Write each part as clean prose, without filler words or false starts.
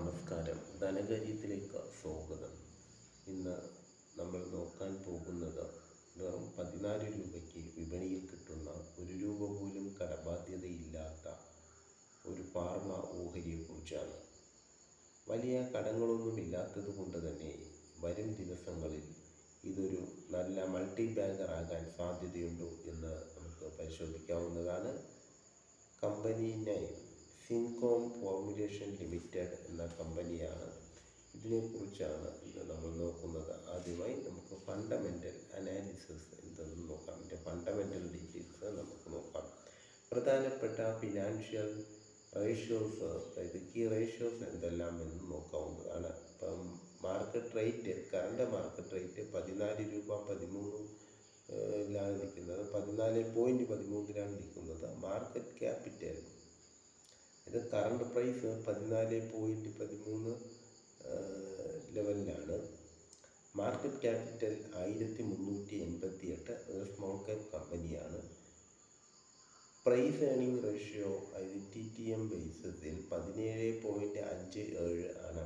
നമസ്കാരം. ധനകാര്യത്തിലേക്ക് സ്വാഗതം. ഇന്ന് നമ്മൾ നോക്കാൻ പോകുന്നത് വെറും 14 രൂപയ്ക്ക് വിപണിയിൽ കിട്ടുന്ന 1 രൂപ പോലും കടബാധ്യതയില്ലാത്ത ഒരു ഫാർമ ഓഹരിയെക്കുറിച്ചാണ്. വലിയ കടങ്ങളൊന്നുമില്ലാത്തത് കൊണ്ട് തന്നെ വരും ദിവസങ്ങളിൽ ഇതൊരു നല്ല മൾട്ടി ബാങ്കർ ആകാൻ സാധ്യതയുണ്ടോ എന്ന് നമുക്ക് പരിശോധിക്കാവുന്നതാണ്. കമ്പനി നെയിം സിൻകോം ഫോർമുലേഷൻ ലിമിറ്റഡ് എന്ന കമ്പനിയാണ്. ഇതിനെക്കുറിച്ചാണ് ഇന്ന് നമ്മൾ നോക്കുന്നത്. ആദ്യമായി നമുക്ക് ഫണ്ടമെൻ്റൽ അനാലിസിസ് എന്തെന്ന് നോക്കാം. ഇതിൻ്റെ ഫണ്ടമെൻ്റൽ ഡീറ്റെയിൽസ് നമുക്ക് നോക്കാം. പ്രധാനപ്പെട്ട ഫിനാൻഷ്യൽ റേഷ്യോസ്, അതായത് കീ റേഷ്യോസ് എന്തെല്ലാം എന്ന് നോക്കാവുന്നതാണ്. ഇപ്പം market rate, current market rate 14 രൂപ 13 ലാണ് നിൽക്കുന്നത്. 14.13 നിൽക്കുന്നത്. മാർക്കറ്റ് ക്യാപിറ്റൽ, ഇത് കറണ്ട് പ്രൈസ് 14.13 ലെവലിലാണ്. മാർക്കറ്റ് ക്യാപിറ്റൽ 1388, ഒരു സ്മോൾ ക്യാപ് കമ്പനിയാണ്. പ്രൈസ് ഏർണിംഗ് റേഷ്യോ TTM ബേസിസിൽ 17.57 ആണ്.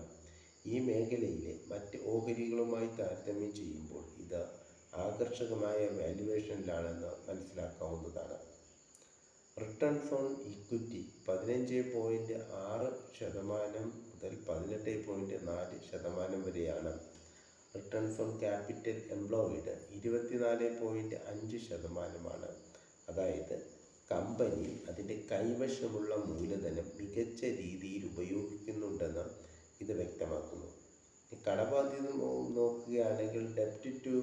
ഈ മേഖലയിലെ മറ്റ് ഓഹരികളുമായി താരതമ്യം ചെയ്യുമ്പോൾ ഇത് ആകർഷകമായ വാല്യുവേഷനിലാണെന്ന് മനസ്സിലാക്കാവുന്നതാണ്. റിട്ടേൺസ് ഓൺ ഇക്വിറ്റി 15.6% മുതൽ 18.4% വരെയാണ്. Returns on capital employed 24.5%. അതായത് കമ്പനി അതിൻ്റെ കൈവശമുള്ള മൂലധനം മികച്ച രീതിയിൽ ഉപയോഗിക്കുന്നുണ്ടെന്ന് ഇത് വ്യക്തമാക്കുന്നു. കടബാധ്യത നോക്കുകയാണെങ്കിൽ ഡെപ്റ്റ് ടു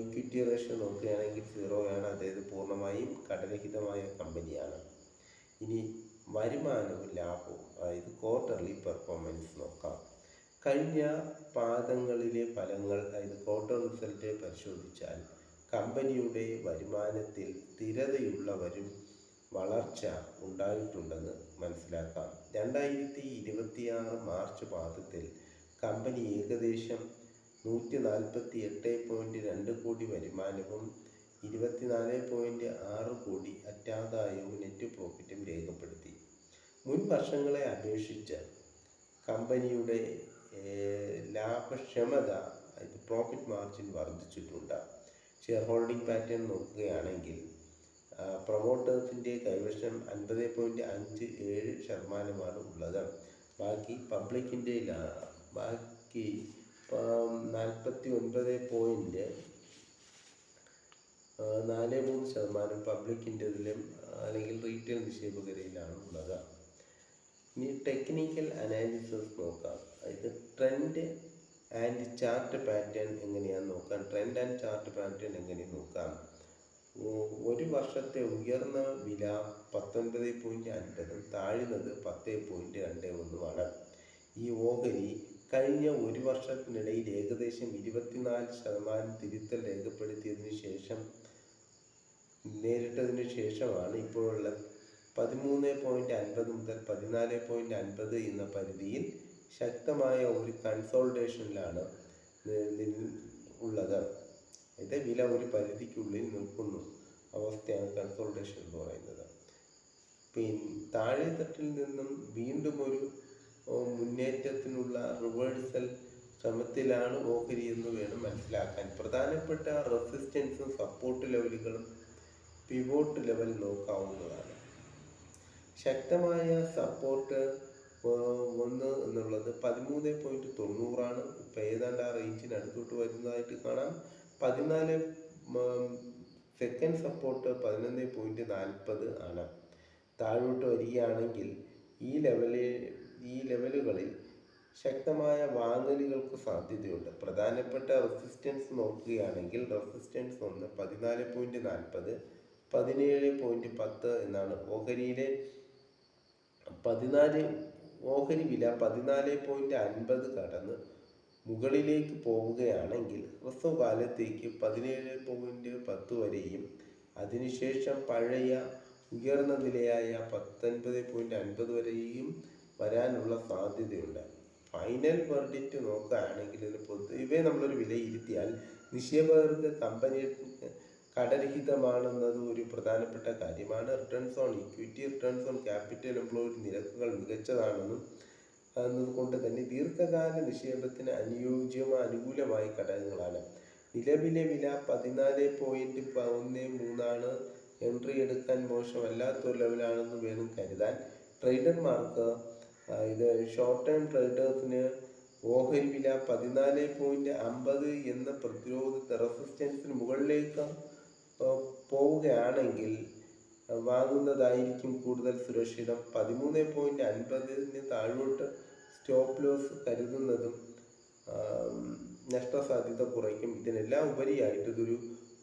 ഇക്വിറ്റി റേഷ്യോ നോക്കുകയാണെങ്കിൽ 0 ആണ്. അതായത് പൂർണ്ണമായും കടരഹിതമായ കമ്പനിയാണ്. ഇനി വരുമാനവും ലാഭവും, അതായത് ക്വാർട്ടർലി പെർഫോമൻസ് നോക്കാം. കഴിഞ്ഞ പാദങ്ങളിലെ ഫലങ്ങൾ, അതായത് ക്വാർട്ടർ റിസൾട്ട് പരിശോധിച്ചാൽ കമ്പനിയുടെ വരുമാനത്തിൽ സ്ഥിരതയുള്ള വളർച്ച ഉണ്ടായിട്ടുണ്ടെന്ന് മനസ്സിലാക്കാം. 2026 മാർച്ച് പാദത്തിൽ കമ്പനി ഏകദേശം 148.2 കോടി വരുമാനവും 24.6 കോടി അറ്റാദായവും നെറ്റ് പ്രോഫിറ്റും രേഖപ്പെടുത്തി. മുൻ വർഷങ്ങളെ അപേക്ഷിച്ച് കമ്പനിയുടെ ലാഭക്ഷമത, പ്രോഫിറ്റ് മാർജിൻ വർദ്ധിച്ചിട്ടുണ്ട്. ഷെയർ ഹോൾഡിംഗ് പാറ്റേൺ നോക്കുകയാണെങ്കിൽ പ്രൊമോട്ടേഴ്സിൻ്റെ കൈവശം 50.57% ഉള്ളത്. ബാക്കി പബ്ലിക്കിൻ്റെ 49.43% പബ്ലിക്കിൻ്റെതിലും അല്ലെങ്കിൽ റീറ്റെയിൽ നിക്ഷേപകരിലാണ് ഉള്ളത്. ഇനി ടെക്നിക്കൽ അനാലിസിസ് നോക്കാം. അതായത് ട്രെൻഡ് ആൻഡ് ചാർട്ട് പാറ്റേൺ എങ്ങനെയാണെന്ന് നോക്കാം. ട്രെൻഡ് ആൻഡ് ചാർട്ട് പാറ്റേൺ എങ്ങനെയെന്ന് നോക്കാം. ഒരു വർഷത്തെ ഉയർന്ന വില 19.50, താഴ്ന്നത് 10.21. ഈ ഓഹരി കഴിഞ്ഞ ഒരു വർഷത്തിനിടയിൽ ഏകദേശം 24% തിരുത്തൽ നേരിട്ടതിന് ശേഷമാണ് ഇപ്പോഴുള്ള 13.50 മുതൽ 14.50 എന്ന പരിധിയിൽ ശക്തമായ ഒരു കൺസോൾട്ടേഷനിലാണ് ഉള്ളത്. ഇത് വില ഒരു പരിധിക്കുള്ളിൽ നിൽക്കുന്ന അവസ്ഥയാണ് കൺസോൾട്ടേഷൻ എന്ന് പറയുന്നത്. താഴെത്തട്ടിൽ നിന്നും വീണ്ടും ഒരു മുന്നേറ്റത്തിനുള്ള റിവേഴ്സൽ ശ്രമത്തിലാണ് ഓഹരി എന്ന് വേണം മനസ്സിലാക്കാൻ. പ്രധാനപ്പെട്ട റെസിസ്റ്റൻസും സപ്പോർട്ട് ലെവലുകളും പിവോട്ട് ലെവൽ നോക്കാവുന്നതാണ്. ശക്തമായ സപ്പോർട്ട് 1 എന്നുള്ളത് 13.90 ആണ്. ഇപ്പം ഏതാണ്ട് ആ റേഞ്ചിന് അടുത്തോട്ട് വരുന്നതായിട്ട് കാണാം. 14 സെക്കൻഡ് സപ്പോർട്ട് 11.40 ആണ്. താഴോട്ട് വരികയാണെങ്കിൽ ഈ ലെവലുകളിൽ ശക്തമായ വാങ്ങലുകൾക്ക് സാധ്യതയുണ്ട്. പ്രധാനപ്പെട്ട റെസിസ്റ്റൻസ് നോക്കുകയാണെങ്കിൽ റെസിസ്റ്റൻസ് 1 14.40, 17.10 എന്നാണ്. ഓഹരി വില 14.50 കടന്ന് മുകളിലേക്ക് പോവുകയാണെങ്കിൽ ഹ്രസ്വകാലത്തേക്ക് 17.10 വരെയും അതിനുശേഷം പഴയ ഉയർന്ന നിലയായ 19.50 വരെയും വരാനുള്ള സാധ്യതയുണ്ട്. ഫൈനൽ വെർഡിക്റ്റ് നോക്കുകയാണെങ്കിൽ പൊതുവെ നമ്മളൊരു വിലയിരുത്തിയാൽ നിക്ഷേപകർക്ക് കമ്പനി കടരഹിതമാണെന്നത് ഒരു പ്രധാനപ്പെട്ട കാര്യമാണ്. Returns on equity, returns on capital employed നിരക്കുകൾ മികച്ചതാണെന്നും എന്നതുകൊണ്ട് തന്നെ ദീർഘകാല നിക്ഷേപത്തിന് അനുകൂലമായ ഘടകങ്ങളാണ്. നിലവിലെ വില 14.13 എൻട്രി എടുക്കാൻ മോശമല്ലാത്തൊരു ലെവലാണെന്ന് വേണം കരുതാൻ. ട്രേഡർമാർക്ക് ഇത് ഷോർട്ട് ടേം ട്രേഡേഴ്സിന് ഓഹരി വില 14.50 എന്ന പ്രതിരോധ റെസിസ്റ്റൻസിന് മുകളിലേക്ക് പോവുകയാണെങ്കിൽ വാങ്ങുന്നതായിരിക്കും കൂടുതൽ സുരക്ഷിതം. 13.50 താഴോട്ട് സ്റ്റോപ്പ് ലോസ് കരുതുന്നതും നഷ്ടസാധ്യത കുറയ്ക്കും. ഇതിനെല്ലാം ഉപരിയായിട്ട് ഇതൊരു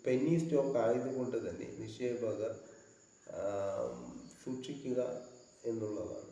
പെന്നി സ്റ്റോക്ക് ആയതുകൊണ്ട് തന്നെ നിക്ഷേപകർ സൂക്ഷിക്കുക എന്നുള്ളതാണ്.